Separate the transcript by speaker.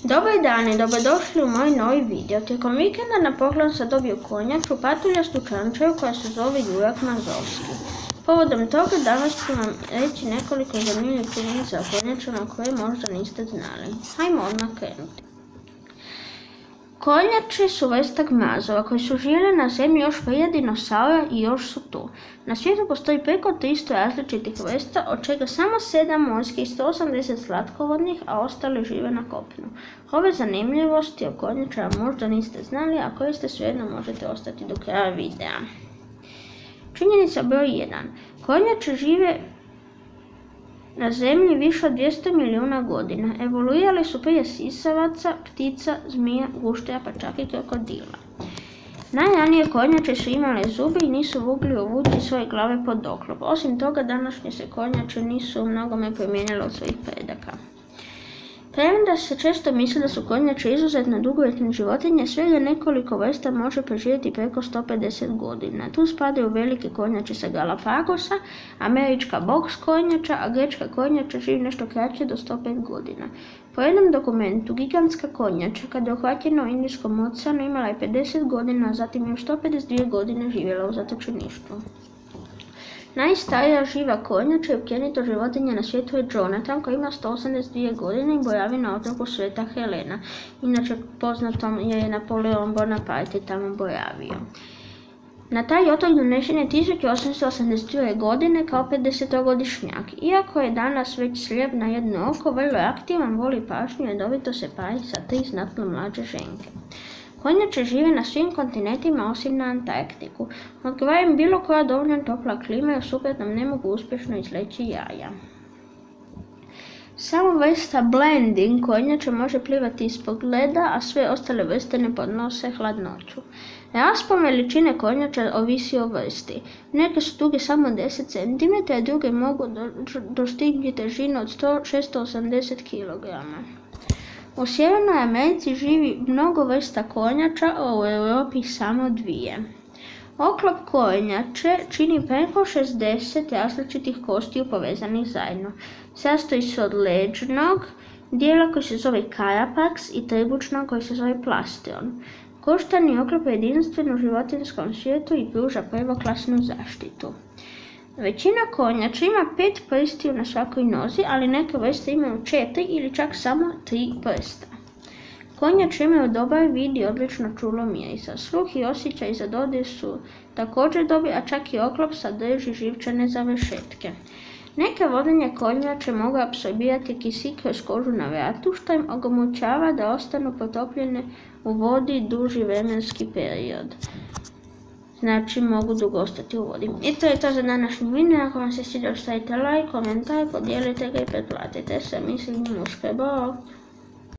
Speaker 1: Dobar dan i dobrodošli u moj novi video. Tijekom vikenda na poklon sam dobio konjaču, patuljastu čančaju koja se zove Jurak Mazovski. Povodom toga danas ću vam reći nekoliko zanimljivih činjenica o konjačama koje možda niste znali. Hajmo odmah krenuti. Konjače su vrsta gmazova koji su živjeli na zemlji još prije dinosaura i još su tu. Na svijetu postoji preko 300 različitih vrsta, od čega samo 7 morskih, 180 slatkovodnih, a ostali žive na kopnu. Ove zanimljivosti o konjačama možda niste znali, a koje ste svejedno možete ostati do kraja videa. Činjenica broj 1. Konjače žive na zemlji više od 200 milijuna godina. Evoluirali su prije sisavaca, ptica, zmija, guštera pa čak i krokodila. Najranije konjače su imale zube i nisu mogli uvući svoje glave pod oklop. Osim toga, današnje se konjače nisu u mnogome promijenile od svojih predaka. Premda se često misli da su konjače izuzetno dugovječne životinje, svega nekoliko vrsta može preživjeti preko 150 godina. Tu spadaju velike konjače sa Galapagosa, američka boks konjača, a grčka konjača živi nešto kraće do 105 godina. Po jednom dokumentu, gigantska konjača, kada je uhvaćena u Indijskom oceanu, imala je 50 godina, a zatim još 152 godine živjela u zatočeništvu. Najstarija živa konjača i općenito životinja na svijetu je Jonathan, koji ima 182 godine i boravi na otoku Sveta Helena. Inače poznatom je Napoleon Bonaparte tamo boravio. Na taj otok donesen je 1882. godine kao 50-godišnjak. Iako je danas već slijep na jedno oko, vrlo je aktivan, voli pašnju i redovito se pari sa 3 znatno mlađe ženke. Konjače žive na svim kontinentima osim na Antarktiku. Odgovara im bilo koja dovoljno topla klima i u suprotnom ne mogu uspješno izleći jaja. Samo vrsta blending konjača može plivati ispod leda, a sve ostale vrste ne podnose hladnoću. Raspon veličine konjača ovisi o vrsti. Neke su duge samo 10 cm, a druge mogu dostignuti težinu od 680 kg. U Sjevernoj Americi živi mnogo vrsta konjača, a u Europi samo 2. Oklop konjače čini preko 60 različitih kostiju povezanih zajedno. Sastoji se od leđnog dijela koji se zove carapax i trbučnog koji se zove plastron. Koštani oklop je jedinstven u životinjskom svijetu i pruža prvoklasnu zaštitu. Većina konjača ima 5 prstiju na svakoj nozi, ali neke vrste imaju 4 ili čak samo 3 prsta. Konjače imaju dobar vid i odlično čulo mirisa. Sluh i osjećaj za dodir su također dobri, a čak i oklop sadrži živčane završetke. Neke vodenje konjače mogu apsorbirati kisik kroz kožu na vratu, što im omogućava da ostanu potopljene u vodi duži vremenski period. Znači mogu dugo ostati u vodi. I to je to za današnji video. Ako vam se svidio, stavite like, komentar, podijelite ga i pretplatite se. Mislim, muške, bok!